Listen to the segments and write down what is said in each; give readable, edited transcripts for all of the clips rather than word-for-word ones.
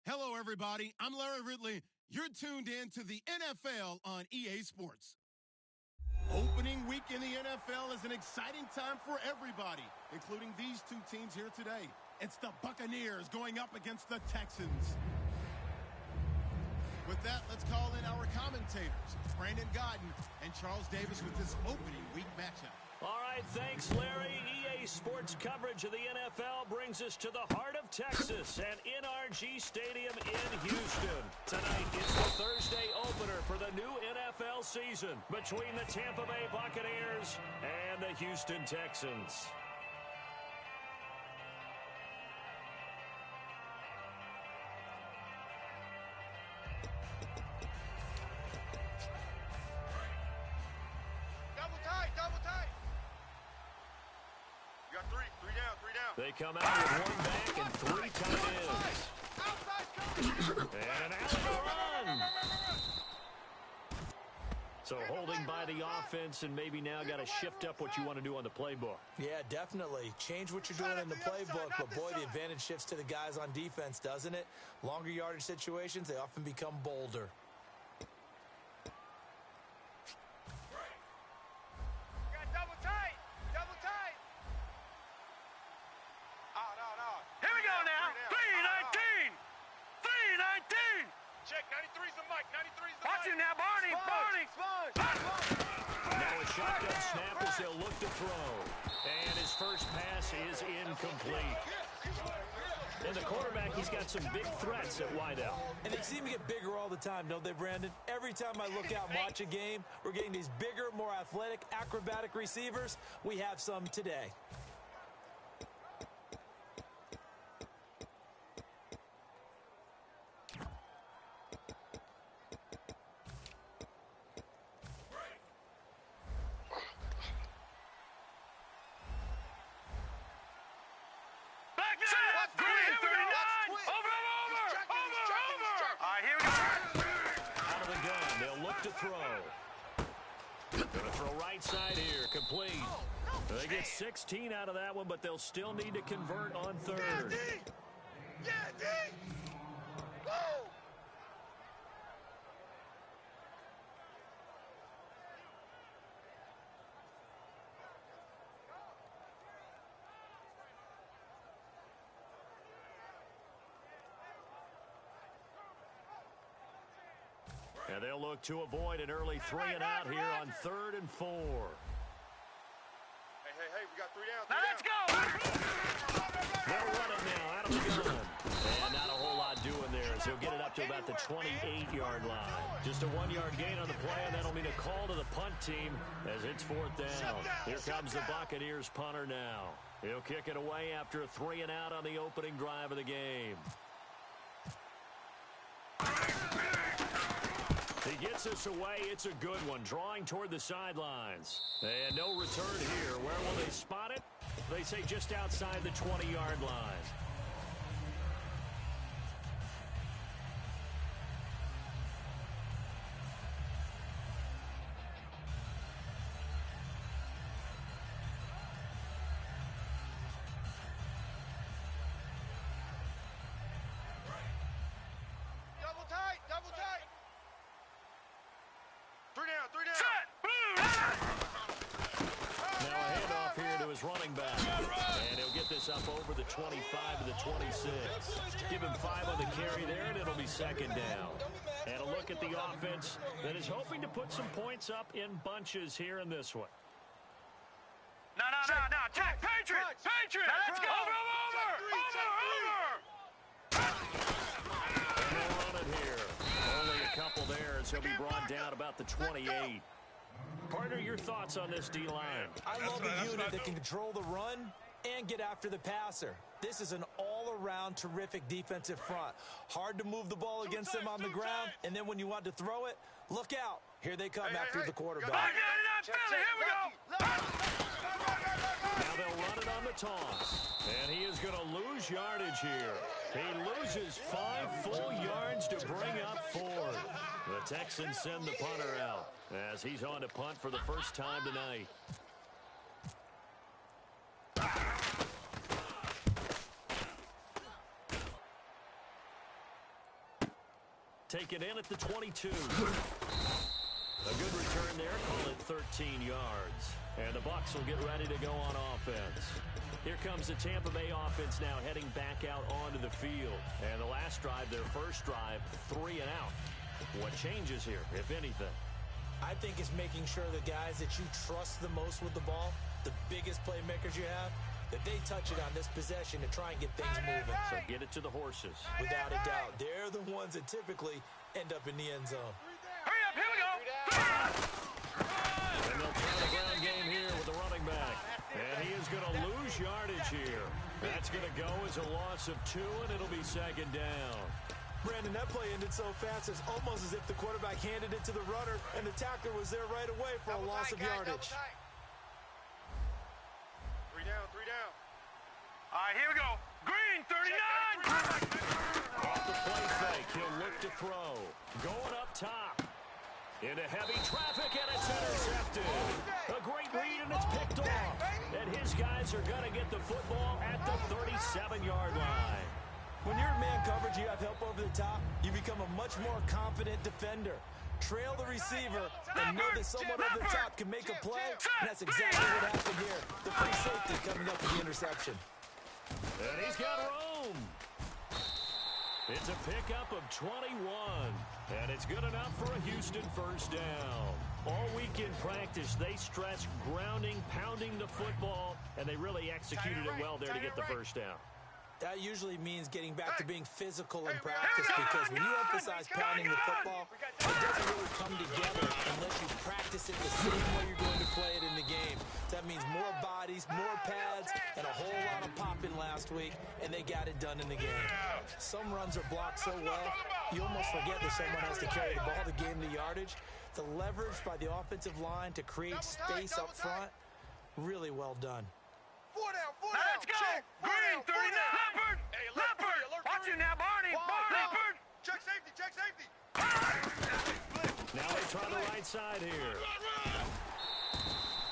Hello, everybody. I'm Larry Ridley. You're tuned in to the NFL on EA Sports. Opening week in the NFL is an exciting time for everybody, including these two teams here today. It's the Buccaneers going up against the Texans. With that, let's call in our commentators, Brandon Godden and Charles Davis, with this opening week matchup. All right, thanks, Larry. EA Sports coverage of the NFL brings us to the heart of Texas and NRG Stadium in Houston. Tonight is the Thursday opener for the new NFL season between the Tampa Bay Buccaneers and the Houston Texans. They come out with one back and three tight ends. And an out run. So holding by the offense, and maybe now got to shift up what you want to do on the playbook. Yeah, definitely. Change what you're doing in the playbook, but boy, the advantage shifts to the guys on defense, doesn't it? Longer yardage situations, they often become bolder. Now a shotgun snap as he'll look to throw. And his first pass is incomplete. And the quarterback, he's got some big threats at wideout. And they seem to get bigger all the time, don't they, Brandon? Every time I look out and watch a game, we're getting these bigger, more athletic, acrobatic receivers. We have some today. Complete. They get 16 out of that one, but they'll still need to convert on third. And they'll look to avoid an early 3 and out here on 3rd and 4. Hey, we got 3 down. Now let's go! They'll run it now out of the gun. And not a whole lot doing there as he'll get it up to about the 28-yard line. Just a 1-yard gain on the play, and that'll mean a call to the punt team as it's 4th down. Here comes the Buccaneers punter now. He'll kick it away after a 3 and out on the opening drive of the game. He gets this away. It's a good one, drawing toward the sidelines. And no return here. Where will they spot it? They say just outside the 20-yard line. Running back, and he'll get this up over the 25 to the 26. Give him 5 on the carry there, and it'll be 2nd down. And a look at the offense that is hoping to put some points up in bunches here in this one. No. Jack, Patriots! Now let's go! Over! And they'll run it here. Only a couple there as he'll be brought down about the 28. Partner, your thoughts on this D-line? I love a unit that can control the run and get after the passer. This is an all-around terrific defensive front. Hard to move the ball against them on the ground, and then when you want to throw it, look out. Here they come after the quarterback. Here we go! Now they'll run it on the toss. And he is going to lose yardage here. He loses 5 full yards to bring up 4. The Texans send the punter out as he's on to punt for the first time tonight. Taken in at the 22. A good return there, call it 13 yards. And the Bucs will get ready to go on offense. Here comes the Tampa Bay offense now heading back out onto the field. And the last drive, their first drive, 3 and out. What changes here, if anything? I think it's making sure the guys that you trust the most with the ball, the biggest playmakers you have, that they touch it on this possession to try and get things moving. So get it to the horses. Without a doubt, they're the ones that typically end up in the end zone. Hurry up, here we go. And they'll try the ground game here with the running back. And he is going to lose yardage here. That's going to go as a loss of 2, and it'll be second down. Brandon, that play ended so fast, it's almost as if the quarterback handed it to the runner, and the tackler was there right away for a loss of yardage. 3 down, 3 down. All right, here we go. Green, 39. Off the play fake, he'll look to throw. Going up top. Into heavy traffic, and it's intercepted. A great read, and it's picked off. And his guys are going to get the football at the 37-yard line. When you're in man coverage, you have help over the top, you become a much more confident defender. Trail the receiver and know that someone over the top can make a play, and that's exactly what happened here. The free safety coming up with the interception. And he's got room. It's a pickup of 21, and it's good enough for a Houston first down. All week in practice, they stressed grounding, pounding the football, and they really executed it well there to get the first down. That usually means getting back to being physical in practice, because when you emphasize pounding the football, it doesn't really come together unless you practice it the same way you're going to play it in the game. That means more bodies, more pads, and a whole lot of popping last week, and they got it done in the game. Some runs are blocked so well, you almost forget that someone has to carry the ball to gain the yardage. The leverage by the offensive line to create space up front, really well done. 4 down, 4 down. Let's go. Green, 39. Leopard. Hey, Leopard. Watch it now, Barney. Leopard. Check safety. Now they try the right side here.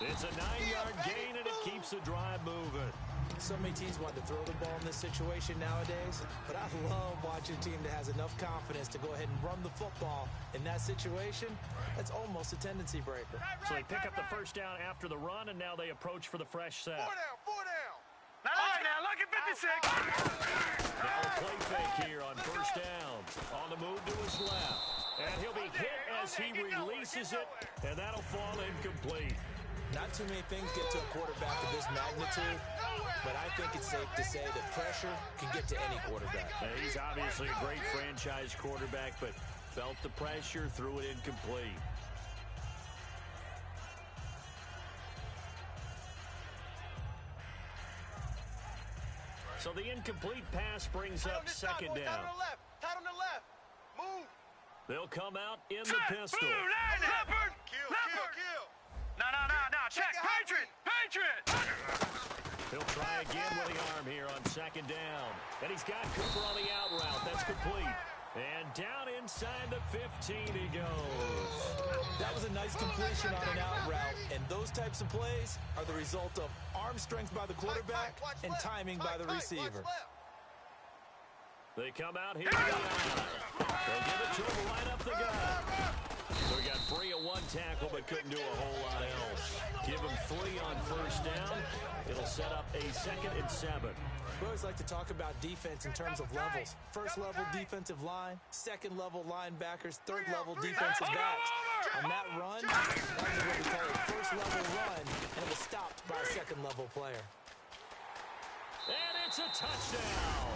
It's a 9-yard gain, and it keeps the drive moving. So many teams want to throw the ball in this situation nowadays, but I love watching a team that has enough confidence to go ahead and run the football. In that situation, that's almost a tendency breaker. So they pick up the first down after the run, and now they approach for the fresh set. 4 down, 4 down. Now look at 56. Now a play fake here on first down. On the move to his left. And he'll be hit as he releases it, and that'll fall incomplete. Not too many things get to a quarterback of this magnitude, but I think it's safe to say that pressure can get to any quarterback. He's obviously a great franchise quarterback, but felt the pressure, threw it incomplete. So the incomplete pass brings up second down. Tight on the left. Move. They'll come out in the pistol. Leopard. Kill. No. Check. Patriot. He'll try again with the arm here on second down. And he's got Cooper on the out route. That's complete. And down inside the 15 he goes. That was a nice completion on an out route. And those types of plays are the result of arm strength by the quarterback and timing by the receiver. They come out here. They'll give it to him right up the gut. So he got free of one tackle, but couldn't do a whole lot else. Give him 3 on first down. It'll set up a 2nd and 7. We always like to talk about defense in terms of levels. First level defensive line, second level linebackers, third level defensive backs. On that run, that was what we call a first level run, and it was stopped by a second level player. And it's a touchdown.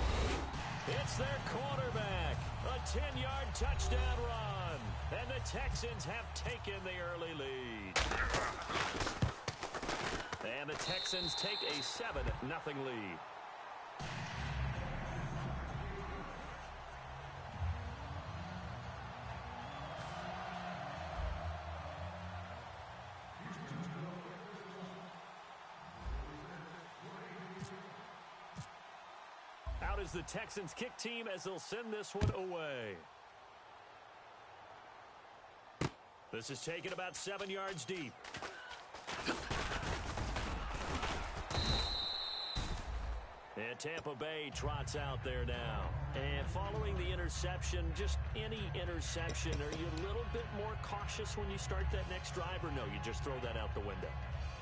It's their quarterback. A 10-yard touchdown run. And the Texans have taken the early lead. And the Texans take a 7-0 lead. Out is the Texans kick team as they'll send this one away. This is taken about 7 yards deep. And Tampa Bay trots out there now. And following the interception, just any interception, are you a little bit more cautious when you start that next drive, or no, you just throw that out the window?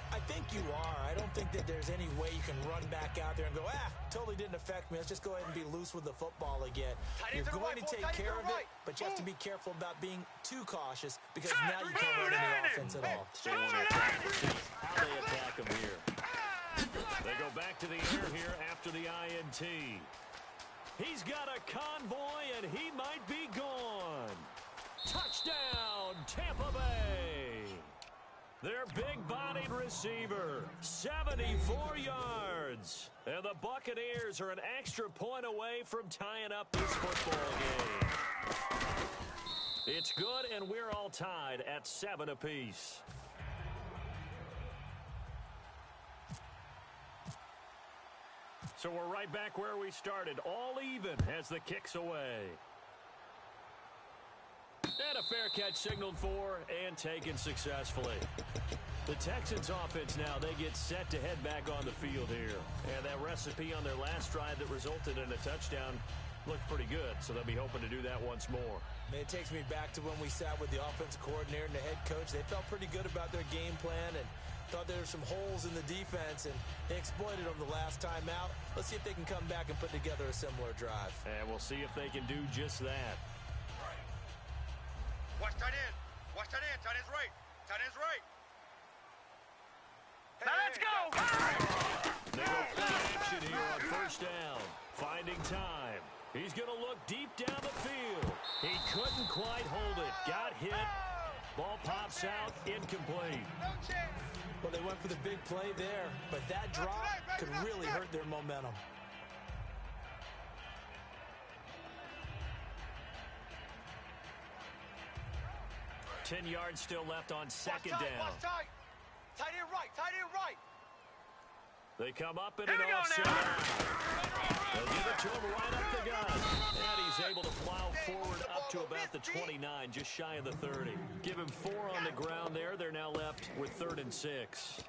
I think you are. I don't think that there's any way you can run back out there and go, totally didn't affect me. Let's just go ahead and be loose with the football again. You're going to take care of it, but you have to be careful about being too cautious because now you can't run any offense at all. Stay on the track to see how they attack them here. They go back to the air here after the INT. He's got a convoy, and he might be gone. Touchdown, Tampa Bay. Their big-bodied receiver, 74 yards. And the Buccaneers are an extra point away from tying up this football game. It's good, and we're all tied at 7 apiece. So we're right back where we started, all even as the kick's away. And a fair catch signaled for and taken successfully. The Texans offense now, they get set to head back on the field here. And that recipe on their last drive that resulted in a touchdown looked pretty good, so they'll be hoping to do that once more. It takes me back to when we sat with the offensive coordinator and the head coach. They felt pretty good about their game plan and thought there were some holes in the defense, and they exploited them the last time out. Let's see if they can come back and put together a similar drive. And we'll see if they can do just that. Watch tight end. Watch tight end. Tight end's right. Tight end's right. Now let's go. They go play action here on first down. Finding time. He's going to look deep down the field. He couldn't quite hold it. Got hit. Ball pops out. Incomplete. Well, they went for the big play there, but that drop could really hurt their momentum. Ten yards still left on second down. Tight end right. Tight end right. They come up in an offset. They'll give it to him right up the gut. And he's able to plow forward up to about the 29, just shy of the 30. Give him 4 on the ground there. They're now left with 3rd and 6.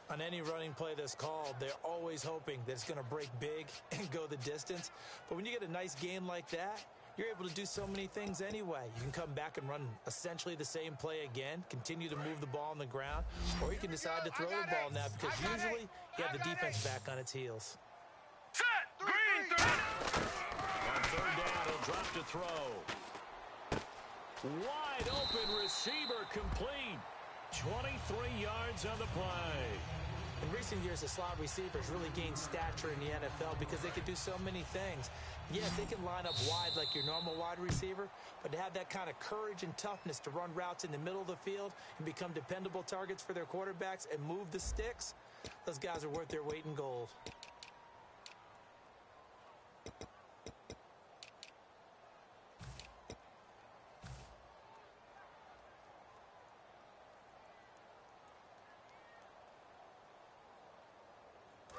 On any running play that's called, they're always hoping that it's going to break big and go the distance. But when you get a nice game like that, you're able to do so many things anyway. You can come back and run essentially the same play again, continue to move the ball on the ground, or you can decide to throw the ball now because usually you have the defense back on its heels. Set. Green. 3. On 3rd down, he'll drop to throw. Wide open receiver complete. 23 yards on the play. In recent years, the slot receivers really gained stature in the NFL because they can do so many things. Yes, they can line up wide like your normal wide receiver, but to have that kind of courage and toughness to run routes in the middle of the field and become dependable targets for their quarterbacks and move the sticks, those guys are worth their weight in gold.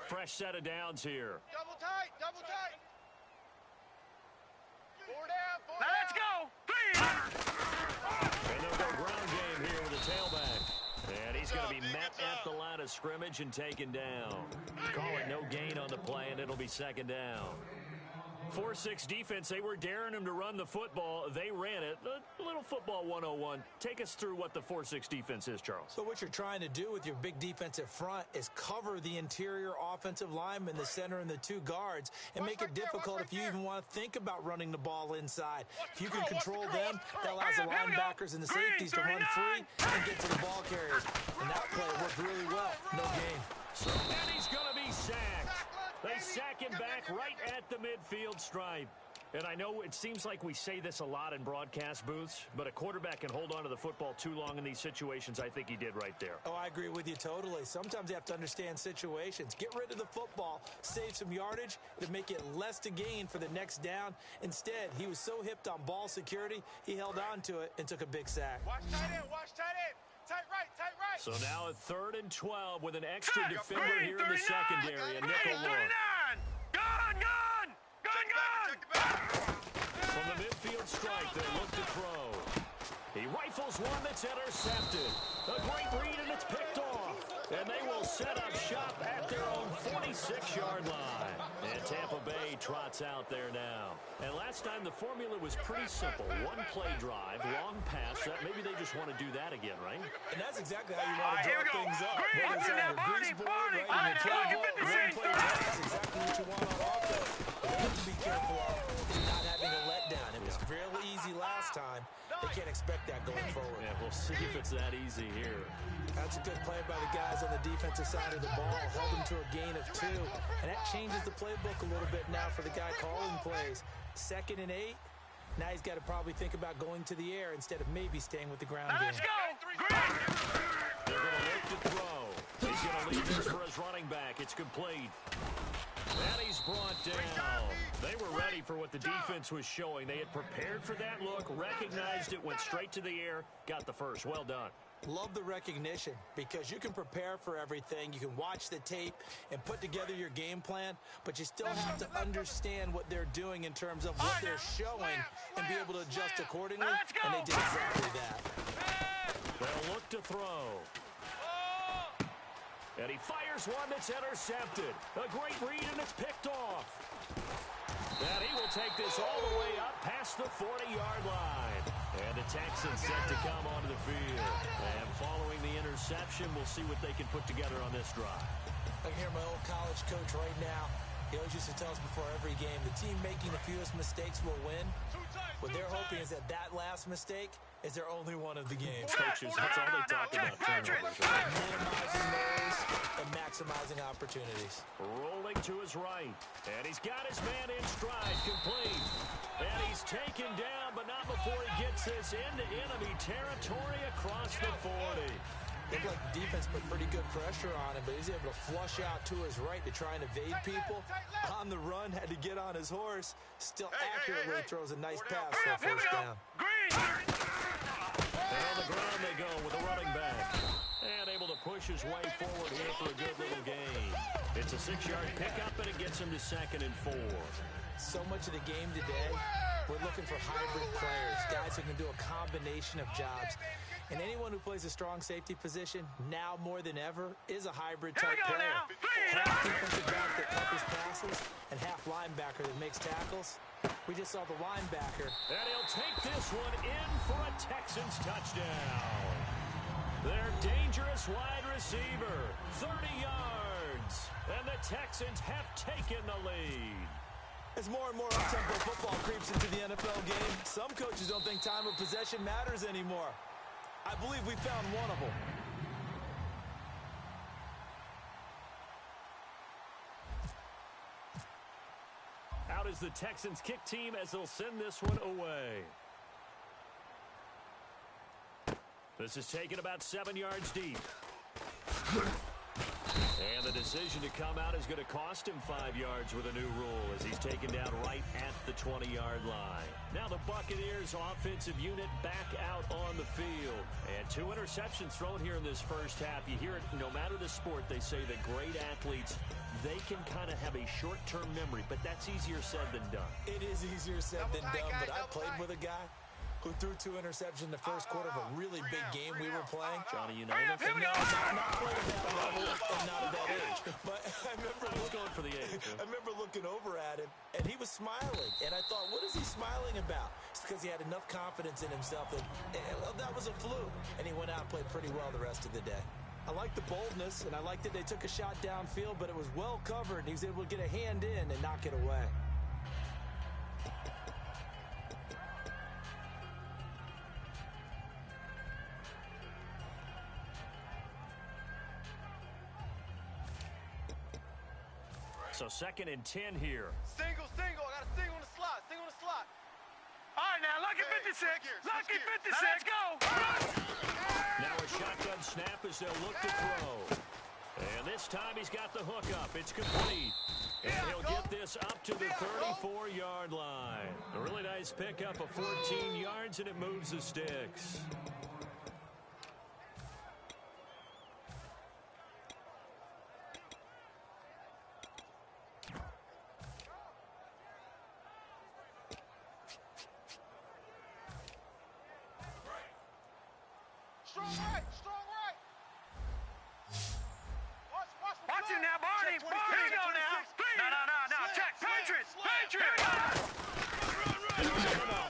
Fresh set of downs here. Double tight. Double tight. 4 down. 4 down. Now let's go. 3. And they'll go ground game here with a tailback. And he's going to be met at the line of scrimmage and taken down. Call it no gain on the play, and it'll be 2nd down. 4-6 defense, they were daring him to run the football. They ran it. A little football 101. Take us through what the 4-6 defense is, Charles. So what you're trying to do with your big defensive front is cover the interior offensive lineman, the center, and the 2 guards, and make it difficult if you even want to think about running the ball inside. If you can control them, that allows the linebackers and the safeties to run free and get to the ball carriers. And that play worked really well. No gain. So then he's going to be sacked. They sack him back right at the midfield stripe. And I know it seems like we say this a lot in broadcast booths, but a quarterback can hold on to the football too long in these situations. I think he did right there. Oh, I agree with you totally. Sometimes you have to understand situations. Get rid of the football, save some yardage, to make it less to gain for the next down. Instead, he was so hipped on ball security, he held on to it and took a big sack. Watch tight end. Watch tight end. Tight right. Tight right. So now a 3rd and 12 with an extra defender here in the secondary. A nickel look. Gun. From the midfield strike, they look to throw. He rifles one that's intercepted. A great read, and it's picked off. And they will set up shop at their own 46-yard line. And Tampa Bay trots out there now. And last time the formula was pretty simple. One play drive, long pass. Maybe they just want to do that again, right? And that's exactly how you want to draw things up. Green, Whether it's on your grease board, right, in your playbook, one play drive, that's exactly what you want on offense. What they have to be careful of is not having a letdown. It was real easy last time. They can't expect that going forward. Yeah, we'll see if it's that easy here. That's a good play by the guys on the defensive side of the ball. Held them to a gain of 2. And that changes the playbook a little bit now for the guy calling plays. 2nd and 8. Now he's got to probably think about going to the air instead of maybe staying with the ground game. Let's go! Green! They're going to look to throw. He's going to leave this for his running back. It's complete. And he's brought down. They were ready for what the defense was showing. They had prepared for that look, recognized it, went straight to the air, got the first. Well done. Love the recognition because you can prepare for everything. You can watch the tape and put together your game plan, but you still have to understand what they're doing in terms of what they're showing and be able to adjust accordingly, and they did exactly that. They'll look to throw. And he fires one that's intercepted. A great read, and it's picked off. And he will take this all the way up past the 40-yard line. And the Texans set to come onto the field. And following the interception, we'll see what they can put together on this drive. I can hear my old college coach right now. He always used to tell us before every game, the team making the fewest mistakes will win. What they're hoping is that that last mistake is their only one of the game. Coaches, that's all they talk about, turnovers. Minimizing those and maximizing opportunities. Rolling to his right. And he's got his man in stride, complete. And he's taken down, but not before he gets this into enemy territory across the 40. Looked like the defense put pretty good pressure on him, but he's able to flush out to his right to try and evade people. On the run, had to get on his horse. Still accurately throws a nice pass for a first down. And on the ground they go with a running back. And able to push his way forward here for a good little gain. It's a 6-yard pickup, and it gets him to 2nd and 4. So much of the game today, we're looking for hybrid players, guys who can do a combination of jobs. And anyone who plays a strong safety position, now more than ever, is a hybrid-type player. Half defensive back that covers passes and half linebacker that makes tackles. We just saw the linebacker. And he'll take this one in for a Texans touchdown. Their dangerous wide receiver, 30 yards. And the Texans have taken the lead. As more and more up-tempo football creeps into the NFL game, some coaches don't think time of possession matters anymore. I believe we found one of them. Out is the Texans kick team as they'll send this one away. This is taken about 7 yards deep. And the decision to come out is going to cost him 5 yards with a new rule as he's taken down right at the 20-yard line. Now the Buccaneers offensive unit back out on the field. And 2 interceptions thrown here in this first half. You hear it no matter the sport, they say that great athletes, they can kind of have a short-term memory, but that's easier said than done. It is easier said than done, but I played with a guy who threw 2 interceptions in the first quarter of a really big game we were playing. Johnny Unitas? No, not playing at that level and not at that age. But I was going for the age. I remember looking over at him, and he was smiling. And I thought, what is he smiling about? It's because he had enough confidence in himself that, well, that was a fluke. And he went out and played pretty well the rest of the day. I liked the boldness, and I liked that they took a shot downfield, but it was well covered, and he was able to get a hand in and knock it away. So 2nd and 10 here. Single. I got a single on the slot. All right, now, lucky 56. Lucky 56. Now let's go. Now a shotgun snap as they'll look to throw. And this time he's got the hook up. It's complete. And he'll get this up to the 34-yard line. A really nice pickup of 14 yards, and it moves the sticks. Strong right. you now, Barney. Barney. Here we go now. No. Check. Patriots. Here we go.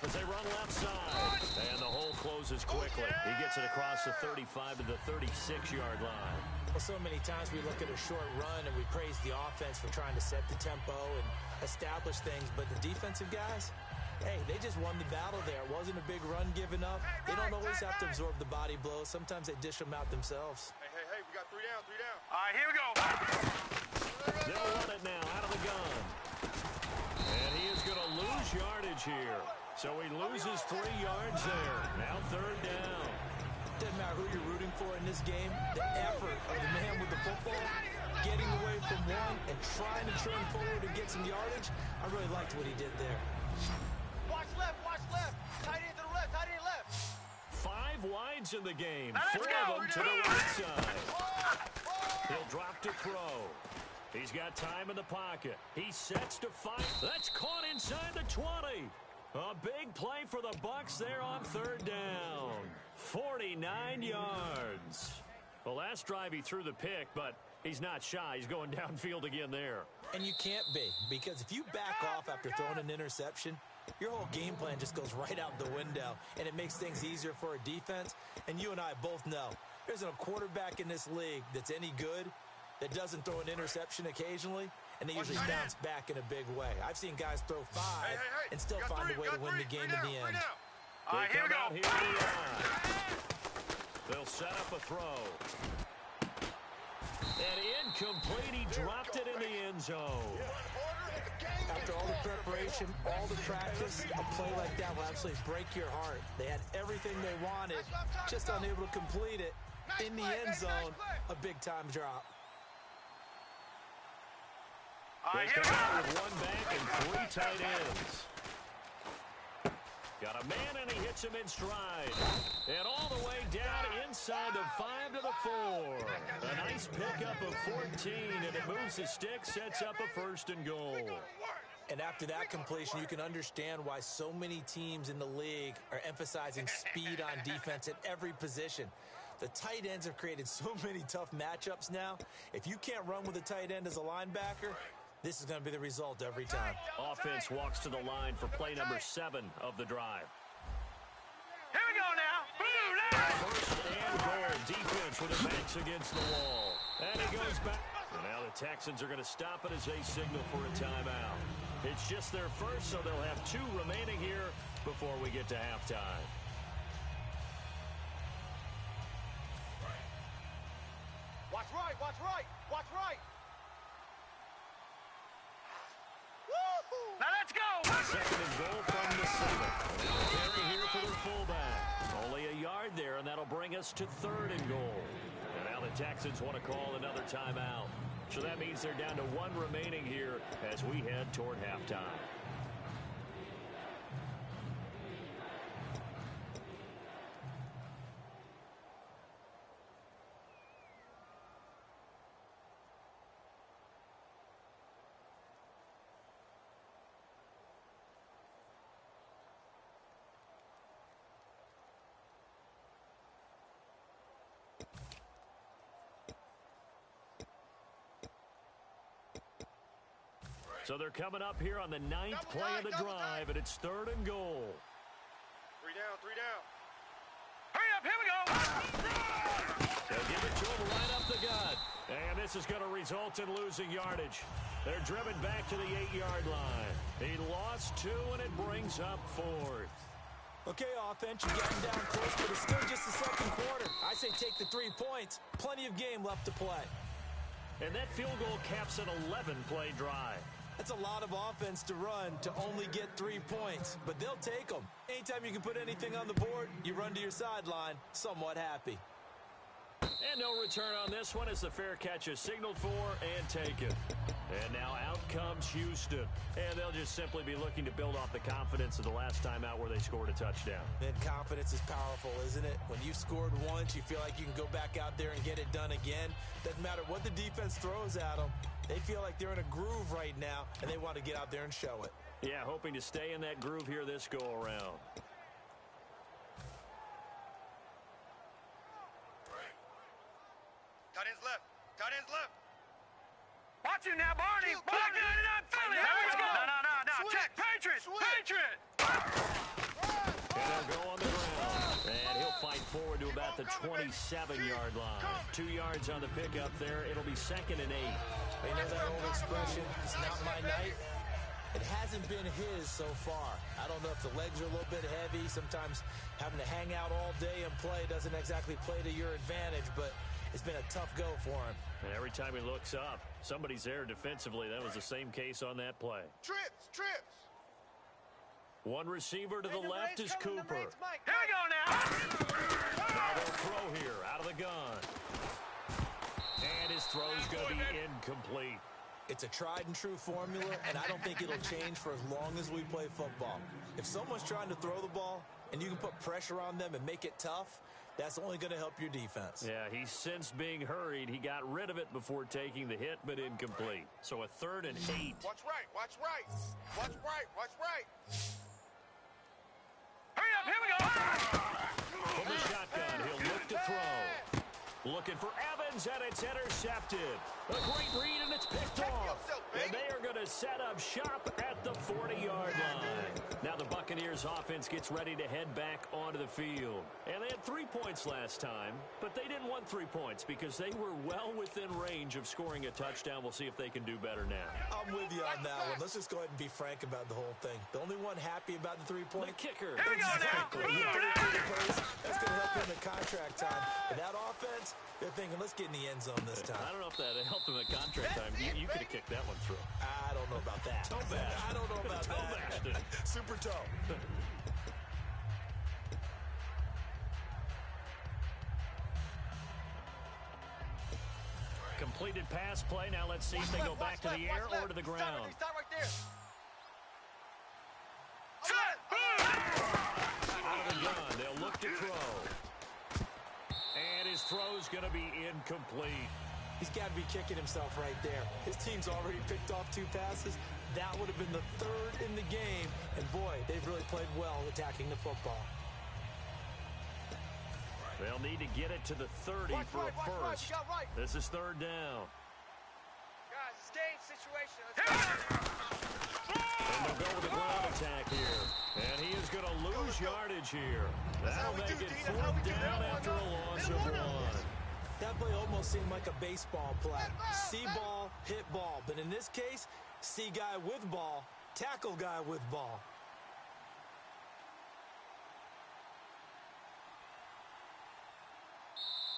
As they run left side. And the hole closes quickly. He gets it across the 35 to the 36-yard line. Well, so many times we look at a short run and we praise the offense for trying to set the tempo and establish things, but the defensive guys, hey, they just won the battle there. It wasn't a big run given up. They don't always have to absorb the body blows. Sometimes they dish them out themselves. Hey, we got 3 down. All right, here we go. They'll run it now out of the gun. And he is going to lose yardage here. So he loses 3 yards there. Now 3rd down. Doesn't matter who you're rooting for in this game. The effort of the man with the football, getting away from one and trying to turn forward and get some yardage, I really liked what he did there. Watch left. Tight end to the left. 5 wides in the game. Now 4 let's go. of them to the right side. He'll drop to throw. He's got time in the pocket. He sets to fire. That's caught inside the 20. A big play for the Bucs there on 3rd down. 49 yards. The last drive he threw the pick, but he's not shy. He's going downfield again there. And you can't be, because if you back off after throwing an interception, your whole game plan just goes right out the window, and it makes things easier for a defense. And you and I both know there isn't a quarterback in this league that's any good that doesn't throw an interception occasionally, and they usually bounce back in a big way. I've seen guys throw 5 and still find a way to win the game in the end. All right, here we go. They'll set up a throw. And incomplete. He dropped it in the end zone. After all the preparation, all the practice, a play like that will absolutely break your heart. They had everything they wanted, just unable to complete it. In the end zone, a big-time drop. They come out with 1 back and 3 tight ends. Got a man, and he hits him in stride. And all the way down inside the 5 to the 4. A nice pickup of 14, and it moves the stick, sets up a 1st and goal. And after that completion, you can understand why so many teams in the league are emphasizing speed on defense at every position. The tight ends have created so many tough matchups now. If you can't run with a tight end as a linebacker, this is going to be the result every time. Offense walks to the line for play number 7 of the drive. Here we go now. 1st and goal. Defense with his backs against the wall. And he goes back. And now the Texans are going to stop it as they signal for a timeout. It's just their first, so they'll have 2 remaining here before we get to halftime. Watch right. Now let's go. 2nd and goal from the 7. Carry here for their fullback. Only a yard there, and that'll bring us to 3rd and goal. And now the Texans want to call another timeout. So that means they're down to 1 remaining here as we head toward halftime. So they're coming up here on the 9th play of the drive, and it's 3rd and goal. 3 down. Hurry up, here we go. They'll give it to him right up the gut. And this is going to result in losing yardage. They're driven back to the 8-yard line. He lost 2, and it brings up 4th. Okay, offense, you're getting down close, but it's still just the 2nd quarter. I say take the 3 points. Plenty of game left to play. And that field goal caps an 11-play drive. That's a lot of offense to run to only get 3 points, but they'll take them. Anytime you can put anything on the board, you run to your sideline somewhat happy. And no return on this one as the fair catch is signaled for and taken. And now out comes Houston. And they'll just simply be looking to build off the confidence of the last time out where they scored a touchdown. And confidence is powerful, isn't it? When you've scored once, you feel like you can go back out there and get it done again. Doesn't matter what the defense throws at them. They feel like they're in a groove right now, and they want to get out there and show it. Yeah, hoping to stay in that groove here this go-around. Tight ends left. Watch you now, Barney. Barney, not Philly. Let's go. No. Check. Patriots. Patriots. And they'll go on the ground. And he'll fight forward to about the 27-yard line. 2 yards on the pickup there. It'll be 2nd and 8. You know that old expression, it's not my night? It hasn't been his so far. I don't know if the legs are a little bit heavy. Sometimes having to hang out all day and play doesn't exactly play to your advantage, but it's been a tough go for him. And every time he looks up, somebody's there defensively. That was the same case on that play. Trips. One receiver to the left is Cooper. Here we go now. Now they'll throw here out of the gun. And his throw's going to be incomplete. It's a tried and true formula, and I don't think it'll change for as long as we play football. If someone's trying to throw the ball and you can put pressure on them and make it tough, that's only going to help your defense. Yeah, he sensed being hurried. He got rid of it before taking the hit, but incomplete. So a 3rd and 8. Watch right. Hurry up, here we go. From the shotgun, he'll look to throw. Looking for Evans, and it's intercepted. A great read, and it's picked off. And they are going to set up shop at the 40-yard line. Now the Buccaneers offense gets ready to head back onto the field. And they had 3 points last time, but they didn't want 3 points because they were well within range of scoring a touchdown. We'll see if they can do better now. I'm with you on that one. Let's just go ahead and be frank about the whole thing. The only one happy about the 3-point? The kicker. Here we go now. He put it through the post. That's going to help him in contract time. And that offense, they're thinking, let's get in the end zone this time. I don't know if that helped him at contract time. You could have kicked that one through. I don't know about that. Toe bash. I don't know about Toe bashed it. that. Super toe. Completed pass play. Now let's see if they go back to the air or to the ground. Stop right there. Out of the gun, they'll look to throw. And his throw's going to be incomplete. He's got to be kicking himself right there. His team's already picked off 2 passes. That would have been the 3rd in the game. And, boy, they've really played well attacking the football. They'll need to get it to the 30 for a first. This is 3rd down. Guys, stage situation. And they'll go with the ground attack here. And he is going to lose yardage here. That'll make it 4th down after a loss of 1. That play almost seemed like a baseball play. See ball, hit ball. But in this case, see guy with ball, tackle guy with ball.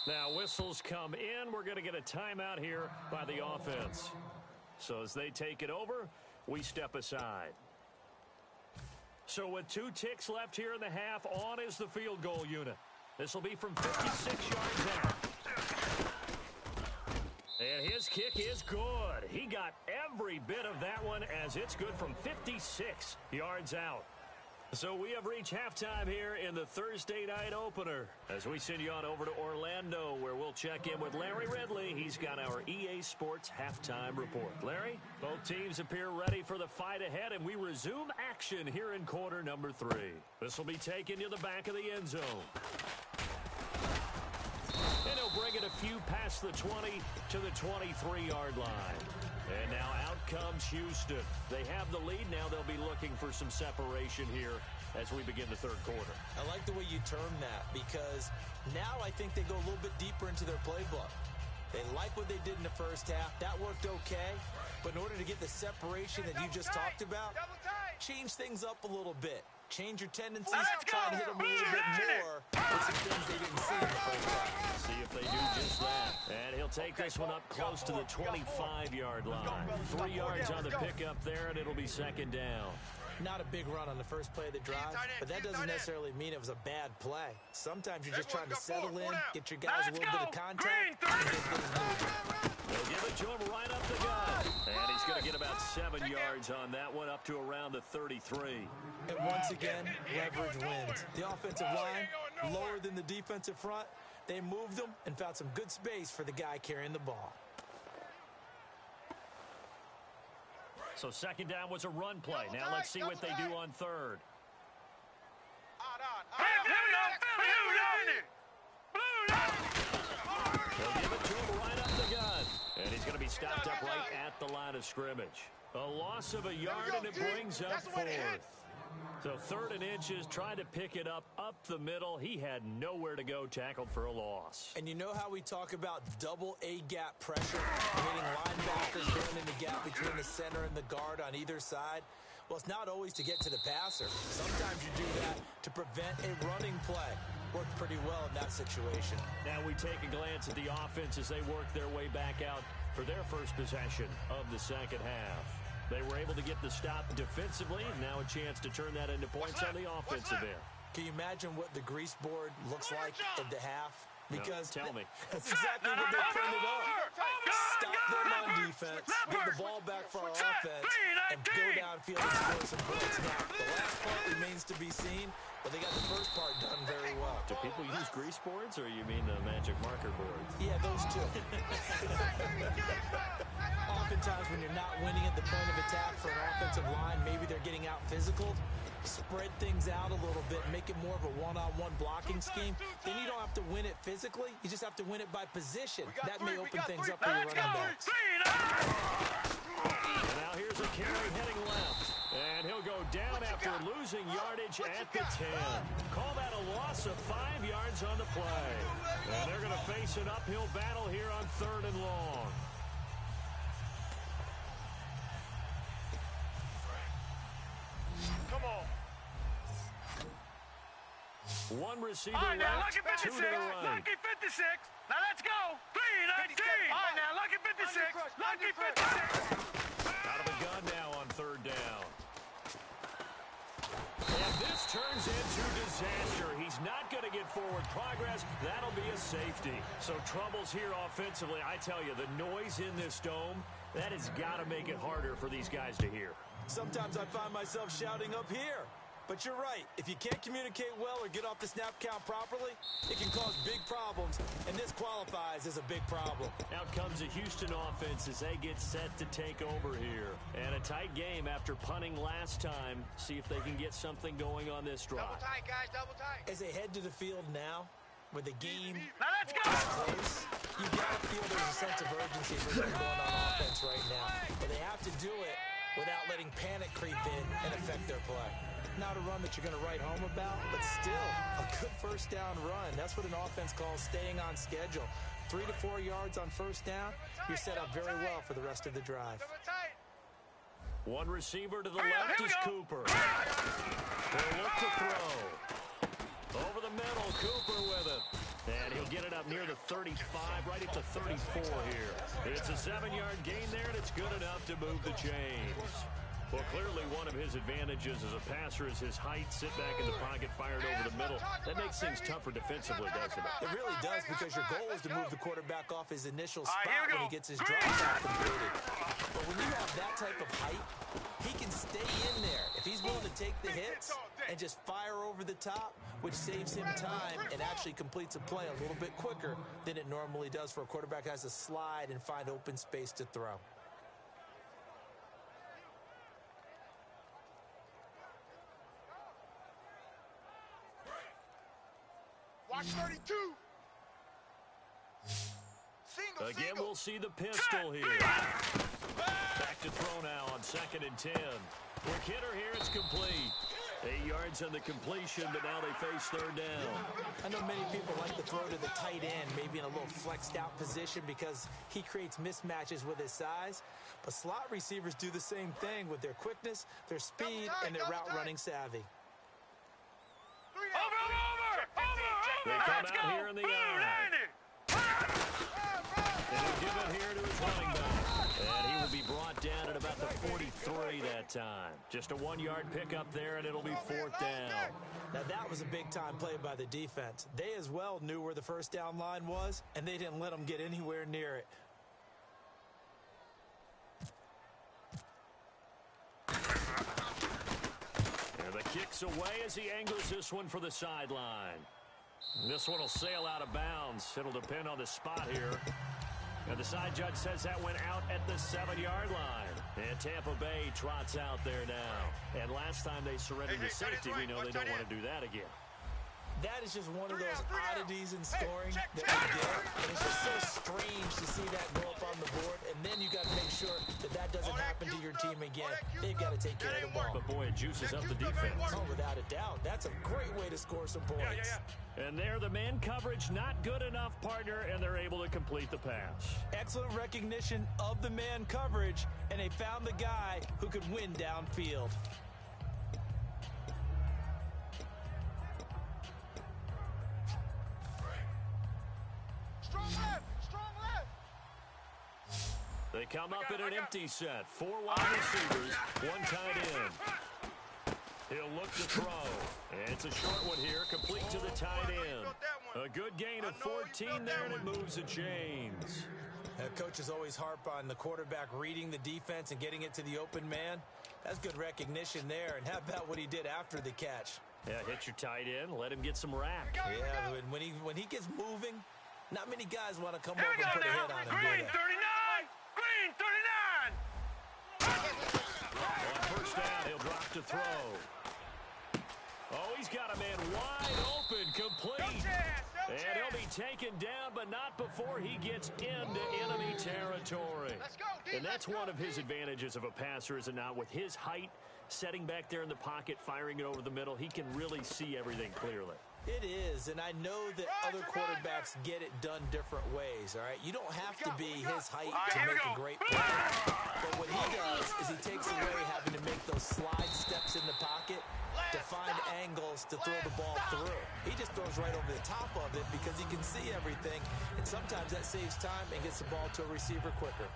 Now whistles come in. We're going to get a timeout here by the offense. So as they take it over, we step aside. So with 2 ticks left here in the half, on is the field goal unit. This will be from 56 yards out. And his kick is good. He got every bit of that one as it's good from 56 yards out. So we have reached halftime here in the Thursday night opener as we send you on over to Orlando where we'll check in with Larry Ridley. He's got our EA Sports halftime report. Larry, both teams appear ready for the fight ahead, and we resume action here in quarter number 3. This will be taken to the back of the end zone. And he'll bring it a few past the 20 to the 23-yard line. And now out comes Houston. They have the lead. Now they'll be looking for some separation here as we begin the 3rd quarter. I like the way you term that because now I think they go a little bit deeper into their playbook. They like what they did in the first half. That worked okay. But in order to get the separation that you just talked about, change things up a little bit. Change your tendencies, try to hit them a little bit more with some things they didn't see in the first half. See if they do just that. And he'll take this one up close to the 25-yard line. 3 yards on the pickup there, and it'll be 2nd down. Not a big run on the first play of the drive, but that doesn't necessarily mean it was a bad play. Sometimes you're just trying to settle in, get your guys a little bit of contact, and get things moving. They'll give it to him right up the gut. And he's going to get about 7 yards on that one, up to around the 33. And once again, leverage wins. The offensive line, lower than the defensive front. They moved them and found some good space for the guy carrying the ball. So 2nd down was a run play. Now let's see what they do on 3rd. They'll give it to him right up the gut. And he's he's going to be stopped up right at the line of scrimmage. A loss of a yard, and it brings up fourth. So 3rd and inches, trying to pick it up the middle. He had nowhere to go, tackled for a loss. And you know how we talk about double A-gap pressure, meaning linebackers going in the gap between the center and the guard on either side? Well, it's not always to get to the passer. Sometimes you do that to prevent a running play. Worked pretty well in that situation. Now we take a glance at the offense as they work their way back out for their first possession of the second half. They were able to get the stop defensively, and now a chance to turn that into points on the offensive end. Can you imagine what the grease board looks like at the half? Because no, tell me. That's exactly what they printed up. Stop them on defense, get the ball back for our offense, and go downfield and score some points. Now, the last part remains to be seen, but they got the first part done very well. Do people use grease boards, or you mean the magic marker boards? Yeah, those two. Oftentimes when you're not winning at the point of attack for an offensive line, maybe they're getting out physical. Spread things out a little bit, make it more of a one-on-one blocking scheme. Then you don't have to win it physically. You just have to win it by position. That may open things up for your running backs. And now here's a carry heading left. And he'll go down after losing yardage at the 10. Call that a loss of 5 yards on the play. And they're going to face an uphill battle here on 3rd and long. Come on. One receiver All right, now, left, lucky 2 to the right. Lucky 56. Now let's go. 3-19. All right, now, lucky 56. Lucky 56. Out of the gun now on 3rd down. And this turns into disaster. He's not going to get forward progress. That'll be a safety. So troubles here offensively. I tell you, the noise in this dome, that has got to make it harder for these guys to hear. Sometimes I find myself shouting up here. But you're right. If you can't communicate well or get off the snap count properly, it can cause big problems, and this qualifies as a big problem. Out comes a Houston offense as they get set to take over here. And a tight game after punting last time. See if they can get something going on this drive. Double tight, guys, double tight. As they head to the field now, where the game Now let's go. is close, you got to feel there's a sense of urgency for them going on offense right now. But they have to do it without letting panic creep in and affect their play. Not a run that you're going to write home about, but still a good first down run. That's what an offense calls staying on schedule. 3 to 4 yards on first down, you're set up very well for the rest of the drive. One receiver to the left is Cooper. They'll look to throw. Over the middle, Cooper with it. And he'll get it up near the 35, right at the 34 here. It's a 7-yard gain there, and it's good enough to move the chains. Well, clearly one of his advantages as a passer is his height, sit back in the pocket, fired over the middle. That makes things tougher defensively, doesn't it? It really does, because your goal is to move the quarterback off his initial spot here we when go. he gets his drop back completed. But when you have that type of height, he can stay in there. If he's willing to take the hits and just fire over the top, which saves him time and actually completes a play a little bit quicker than it normally does for a quarterback who has to slide and find open space to throw. Watch 32. Again, we'll see the pistol here. Back to throw now on 2nd and 10. Quick hitter here, it's complete. 8 yards on the completion, but now they face 3rd down. I know many people like to throw to the tight end, maybe in a little flexed out position because he creates mismatches with his size. But slot receivers do the same thing with their quickness, their speed, and their route running savvy. Over. They come out here in the eye. And he'll give it here to his running back. And he will be brought down at about the 43 that time. Just a 1-yard pickup there, and it'll be 4th down. Now that was a big-time play by the defense. They as well knew where the first down line was, and they didn't let them get anywhere near it. And the kick's away as he angles this one for the sideline. This one will sail out of bounds. It'll depend on the spot here. And the side judge says that went out at the 7-yard line. And Tampa Bay trots out there now. And last time they surrendered to safety, we know they don't want to do that again. That That is just one of those oddities in scoring that we get. And it's just so strange to see that go up on the board. And then you got to make sure that that doesn't happen to your team again. They've got to take care of the ball. But, boy, it juices up the defense. Oh, without a doubt. That's a great way to score some points. And there, the man coverage not good enough, partner, and they're able to complete the pass. Excellent recognition of the man coverage, and they found the guy who could win downfield. Strong left. They come up in an empty set. 4 wide receivers, 1 tight end. He'll look to throw. And it's a short one here, complete to the tight end. A good gain of 14 there, and it moves the chains. Coaches always harp on the quarterback reading the defense and getting it to the open man. That's good recognition there. And how about what he did after the catch? Yeah, hit your tight end, let him get some rack. Yeah, when he gets moving, not many guys want to come over and put a hit on him. Green 39! Green 39! On first down, he'll drop to throw. Oh, he's got a man wide open, complete. And he'll be taken down, but not before he gets into enemy territory. And that's one of his advantages of a passer, is it not? With his height, setting back there in the pocket, firing it over the middle, he can really see everything clearly. It is, and I know that other quarterbacks get it done different ways, all right? You don't have to be his height to make a great play. But what he does is he takes away having to make those slide steps in the pocket to find angles to throw the ball through. He just throws right over the top of it because he can see everything, and sometimes that saves time and gets the ball to a receiver quicker.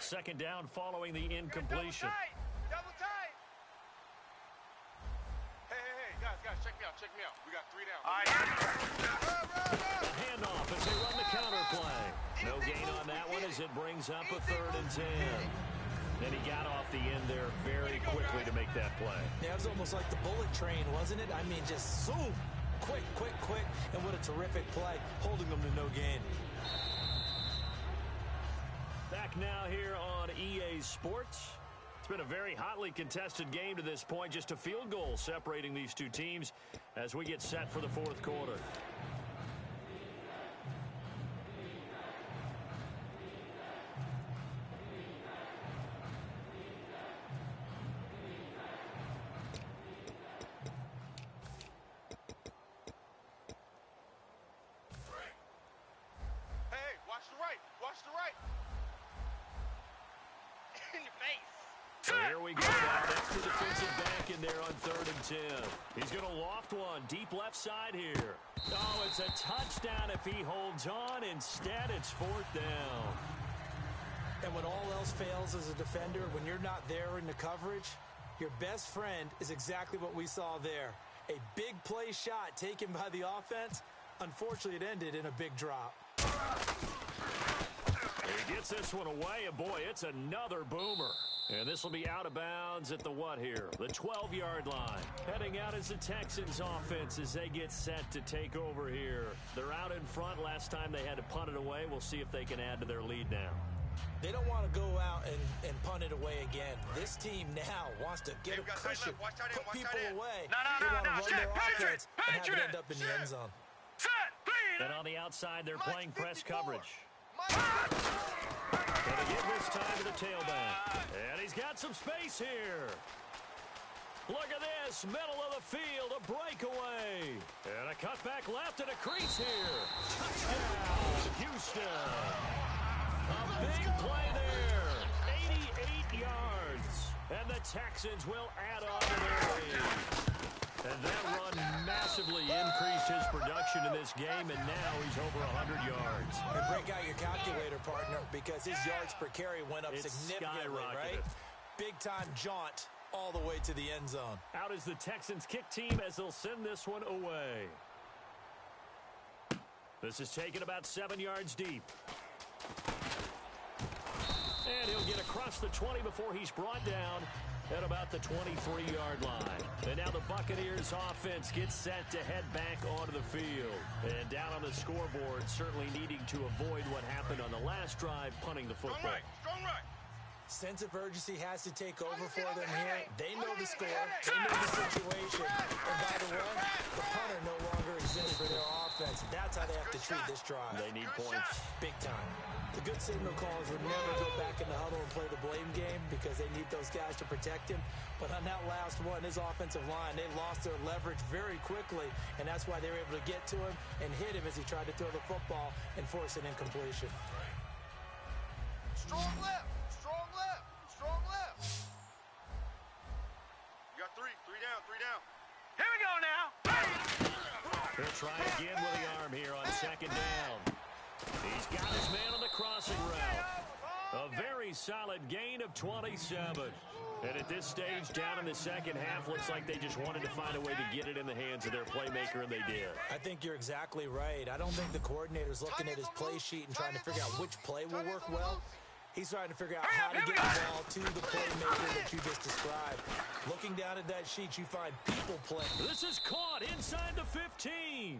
Second down following the incompletion. Double tight. Hey, guys, check me out. We got 3 down. All right. A handoff as they run the counter play. No gain on that one as it brings up a 3rd and 10. And he got off the end there very quickly to make that play. Yeah, it was almost like the bullet train, wasn't it? I mean, just zoom. Quick. And what a terrific play, holding them to no gain. Back now here on EA Sports. It's been a very hotly contested game to this point. Just a field goal separating these two teams as we get set for the 4th quarter. Hey, watch the right. In your face. So here we go now. That's the defensive back in there on 3rd and 10. He's going to loft one deep left side here. Oh, it's a touchdown if he holds on. Instead, it's 4th down. And when all else fails as a defender, when you're not there in the coverage, your best friend is exactly what we saw there. A big play shot taken by the offense. Unfortunately, it ended in a big drop. He gets this one away, and boy, it's another boomer. And this will be out of bounds at the what here? The 12-yard line. Heading out is the Texans offense as they get set to take over here. They're out in front. Last time they had to punt it away. We'll see if they can add to their lead now. They don't want to go out and punt it away again. This team now wants to get a cushion, put people away. They want to run their offense and have it end up in the end zone. And on the outside, they're playing press coverage. Gonna give this time to the tailback. And he's got some space here. Look at this, middle of the field, a breakaway. And a cutback left and a crease here. Touchdown, Houston. A big play there. 88 yards. And the Texans will add on to their lead. And that run massively increased his production in this game, and now he's over 100 yards. And break out your calculator, partner, because his yards per carry went up significantly, right? Big-time jaunt all the way to the end zone. Out is the Texans kick team as they'll send this one away. This is taken about 7 yards deep. And he'll get across the 20 before he's brought down at about the 23-yard line. And now the Buccaneers offense gets set to head back onto the field. And down on the scoreboard, certainly needing to avoid what happened on the last drive, punting the football. Strong right, strong right. Sense of urgency has to take over for them here. They know the score. They know the situation. And by the way, the punter no longer exists for their offense. That's how they have to treat this drive. They need points. Big time. The good signal calls would never go back in the huddle and play the blame game because they need those guys to protect him. But on that last one, his offensive line, they lost their leverage very quickly, and that's why they were able to get to him and hit him as he tried to throw the football and force an incompletion. Strong left, strong left, strong left. You got three down. Here we go now. He'll try again with the arm here on second down. He's got his man on the crossing route. A very solid gain of 27. And at this stage, down in the second half, looks like they just wanted to find a way to get it in the hands of their playmaker, and they did. I think you're exactly right. I don't think the coordinator's looking at his play sheet and trying to figure out which play will work well. He's trying to figure out how to get the ball to the playmaker that you just described. Looking down at that sheet, you find people playing. This is caught inside the 15.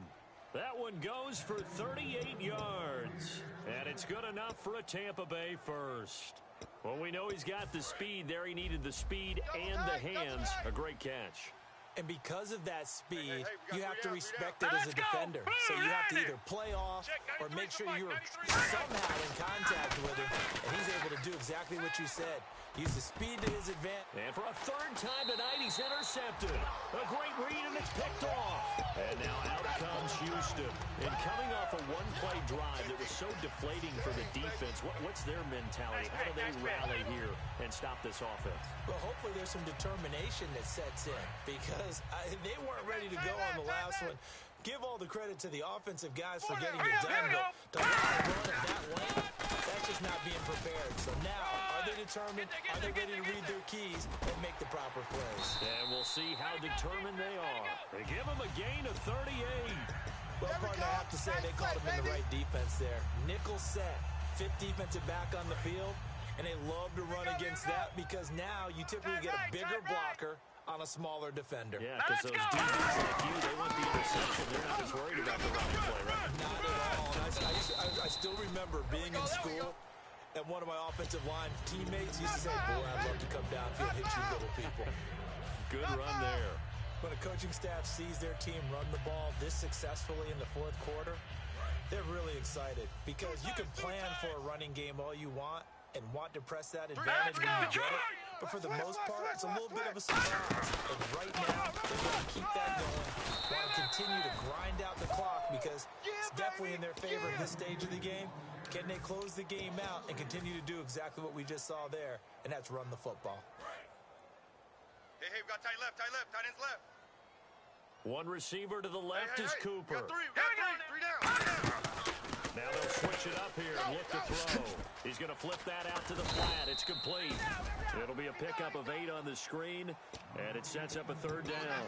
That one goes for 38 yards. And it's good enough for a Tampa Bay first. Well, we know he's got the speed there. He needed the speed and the hands. A great catch. And because of that speed, you have to respect it as a defender. So you have to either play off or make sure you're somehow in contact with him. And he's able to do exactly what you said. Use the speed to his advantage. And for a third time tonight, he's intercepted. A great read, and it's picked off. And now out comes Houston. And coming off a one-play drive that was so deflating for the defense, what's their mentality? How do they rally here and stop this offense? Well, hopefully there's some determination that sets in because they weren't ready to go on the last one. Give all the credit to the offensive guys for getting it done, but to run at that length, that's just not being prepared. So now, are they determined? Are they ready to read their keys and make the proper plays? And we'll see how determined they are. They give them a gain of 38. Well, partner, I have to say they called him in the right defense there. Nickel set, fifth defensive back on the field, and they love to run against that because now you typically get a bigger blocker on a smaller defender. Yeah, because those defenses like you, they want the interception. They're not as worried about the running play, right? Not at all. And I still remember being in school, and one of my offensive line teammates used to say, boy, I'd love to come downfield and hit you little people. Good run there. When a coaching staff sees their team run the ball this successfully in the fourth quarter, they're really excited because you can plan for a running game all you want and want to press that advantage when you get it. But for the most part, it's a little bit of a surprise. And right now, they want to keep that going, want to continue to grind out the clock because it's definitely in their favor at this stage of the game. Can they close the game out and continue to do exactly what we just saw there, and that's run the football? Hey, we got tight ends left. One receiver to the left is Cooper. Got three down. Now they'll switch it up here and look to throw. He's going to flip that out to the flat. It's complete. It'll be a pickup of 8 on the screen, and it sets up a third down.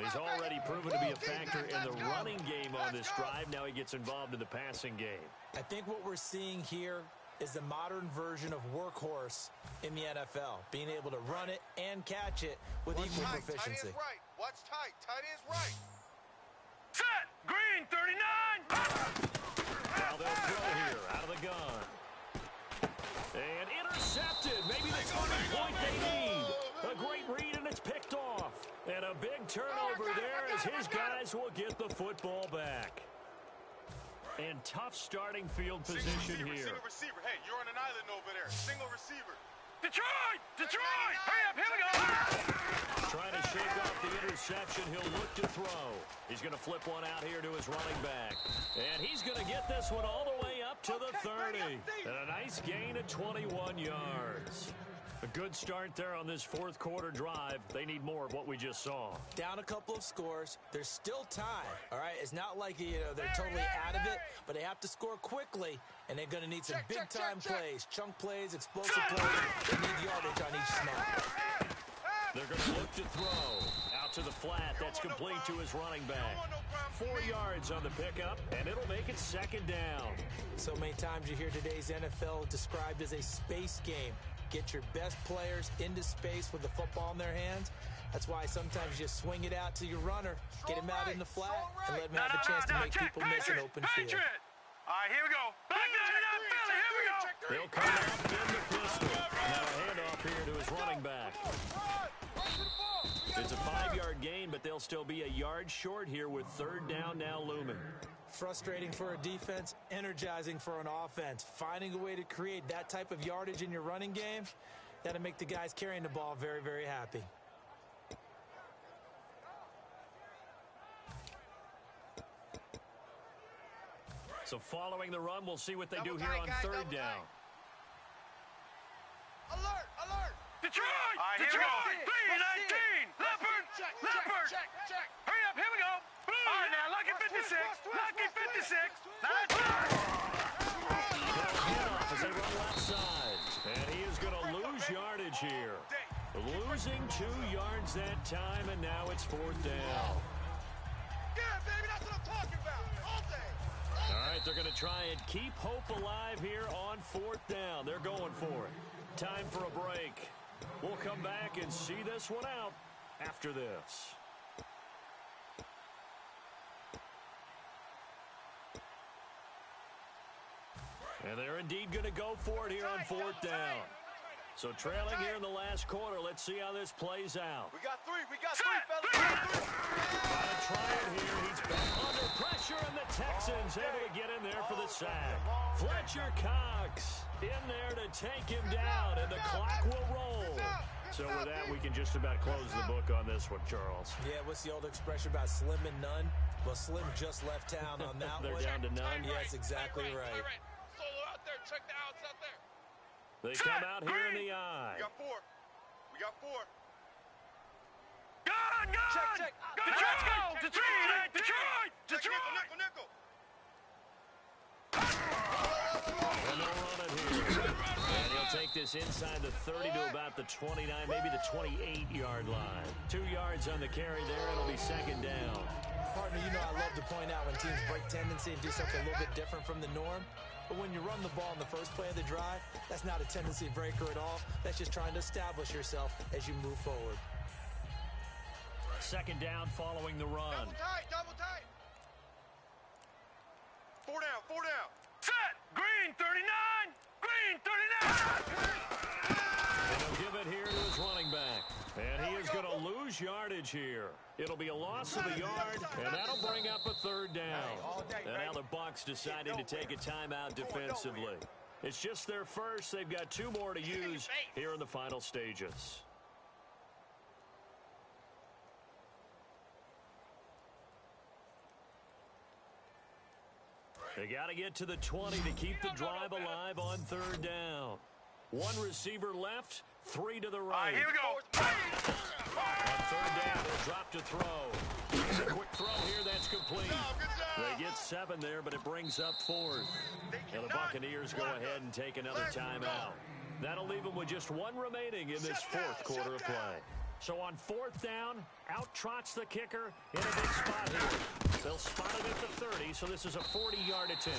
He's already proven to be a factor in the running game on this drive. Now he gets involved in the passing game. I think what we're seeing here is the modern version of workhorse in the NFL, being able to run it and catch it with equal proficiency. Tight is right. Watch tight. Tight is right. Set! Green, 39! Now they'll throw here out of the gun. And intercepted. Maybe the turning point they need. A great read, and it's picked off. And a big turnover there as his guys will get the football back. And tough starting field position here. Single receiver. Hey, you're on an island over there. Single receiver. Detroit! Hurry up, here we go! Trying to shake off the interception. He'll look to throw. He's going to flip one out here to his running back. And he's going to get this one all the way up to the 30. And a nice gain of 21 yards. A good start there on this fourth quarter drive. They need more of what we just saw. Down a couple of scores. There's still time, all right? It's not like, they're totally out of it, but they have to score quickly, and they're going to need some big-time plays, chunk plays, explosive plays. They need yardage on each snap. They're going to look to throw. Out to the flat. That's complete to his running back. 4 yards on the pickup, and it'll make it second down. So many times you hear today's NFL described as a space game. Get your best players into space with the football in their hands. That's why sometimes you just swing it out to your runner, get him out in the flat, and let him have a chance to make people miss an open field. All right, here we go. Back 99 Philly, here we go. He'll come out in the pistol. Now a handoff here to his running back. It's a 5-yard gain, but they'll still be a yard short here with third down now looming. Frustrating for a defense, energizing for an offense. Finding a way to create that type of yardage in your running game, that'll make the guys carrying the ball very, very happy. So following the run, we'll see what they do here on third down. Alert! Alert! Detroit! All right, here we go. 319. Leopard! Leopard! Hurry up, here we go. All right, now, Lucky 56. Lucky 56. That's Handoff as they run left side. And he is going to lose yardage here. Losing 2 yards that time, and now it's fourth down. Yeah, baby, that's what I'm talking about. All day. All right, they're going to try and keep hope alive here on fourth down. They're going for it. Time for a break. We'll come back and see this one out after this. And they're indeed going to go for it here on fourth down. So trailing here in the last quarter. Let's see how this plays out. We got three, fellas. Gotta try it here. He's back under pressure, and the Texans able to get in there for the sack. Fletcher Cox in there to take him down, and the clock will roll. So with that, we can just about close the book on this one, Charles. Yeah, what's the old expression about slim and none? Well, Slim just left town on that They're one. down to none. Yes, exactly right. Solo out there. Check the outs out there. They come out here in the eye. We got four. Gun! Check. Detroit! Detroit! Nickel. And they'll run it here. And he'll take this inside the 30 to about the 29, maybe the 28-yard line. 2 yards on the carry there. It'll be second down. Partner, you know I love to point out when teams break tendency and do something a little bit different from the norm. But when you run the ball in the first play of the drive, that's not a tendency breaker at all. That's just trying to establish yourself as you move forward. Second down following the run. Double tight. Four down. Set! Green 39! Green 39! And he'll give it here to his running back. And he is going to lose yardage here. It'll be a loss of a yard, and that'll bring up a third down. And now the Bucs deciding to take a timeout defensively. It's just their first. They've got 2 more to use here in the final stages. They got to get to the 20 to keep the drive alive on third down. 1 receiver left, 3 to the right. All right, here we go. On third down, they'll drop to throw. It's a quick throw here, that's complete. They get 7 there, but it brings up 4th. And the Buccaneers go ahead and take another timeout. That'll leave them with just 1 remaining in this 4th quarter of play. So on 4th down, out trots the kicker in a big spot here. They'll spot it at the 30, so this is a 40-yard attempt.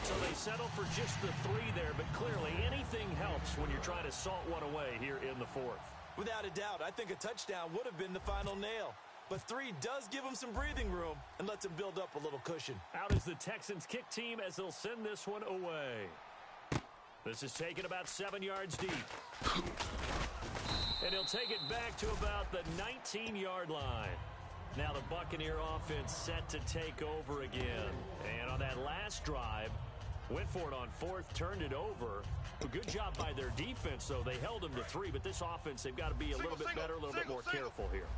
So they settle for just the 3 there, but clearly anything helps when you're trying to salt one away here in the 4th. Without a doubt, I think a touchdown would have been the final nail. But 3 does give them some breathing room and lets them build up a little cushion. Out is the Texans kick team as they'll send this one away. This is taken about 7 yards deep. And he'll take it back to about the 19-yard line. Now the Buccaneer offense set to take over again. And on that last drive, went for it on 4th, turned it over. A good job by their defense, though. They held them to 3, but this offense, they've got to be a little bit better, a little bit more careful here.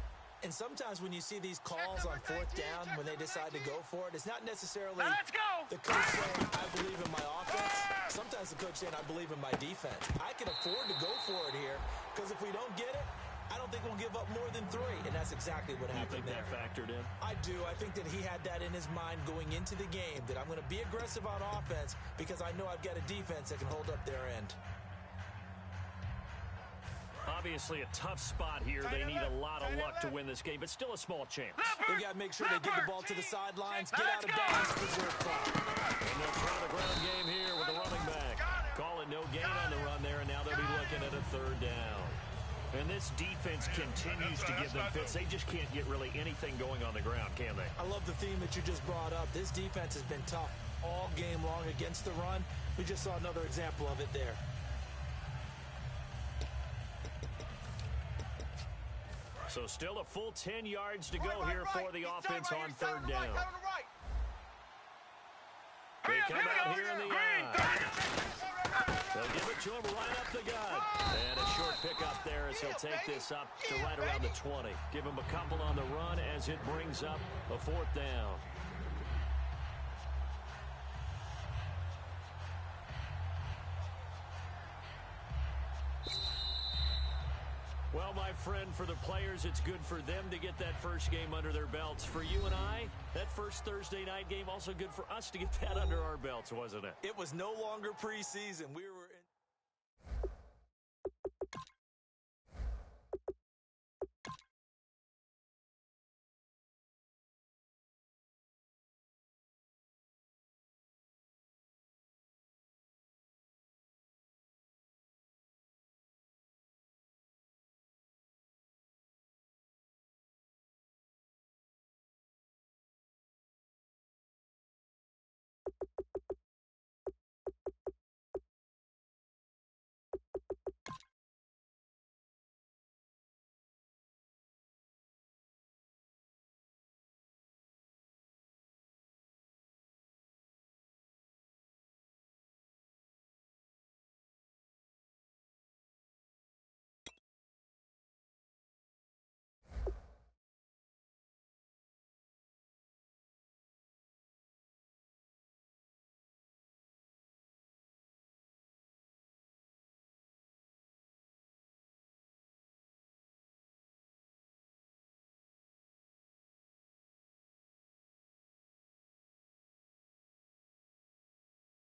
And sometimes when you see these calls on 4th down, when they decide to go for it, it's not necessarily Let's go! the coach saying, I believe in my offense. Sometimes the coach saying, I believe in my defense. I can afford to go for it here, because if we don't get it, I don't think we'll give up more than 3, and that's exactly what happened there. You think that factored in? I do. I think that he had that in his mind going into the game, that I'm going to be aggressive on offense because I know I've got a defense that can hold up their end. Obviously a tough spot here. They need a lot of luck to win this game, but still a small chance. They got to make sure they get the ball to the sidelines, get out of bounds, preserve clock. And they'll try the ground game here with the running back. Calling no gain on the run there, and now they'll be looking second and a third down. And this defense continues to give them fits. They just can't get really anything going on the ground, can they? I love the theme that you just brought up. This defense has been tough all game long against the run. We just saw another example of it there. So still a full 10 yards to go here for the offense on third down. They come out here in the they'll give it to him right up the gut. And a short pickup there as he'll take this up to right around the 20. Give him a couple on the run as it brings up a fourth down. Well, my friend, for the players, it's good for them to get that first game under their belts. For you and I, that first Thursday night game, also good for us to get that under our belts, wasn't it? It was no longer preseason. We were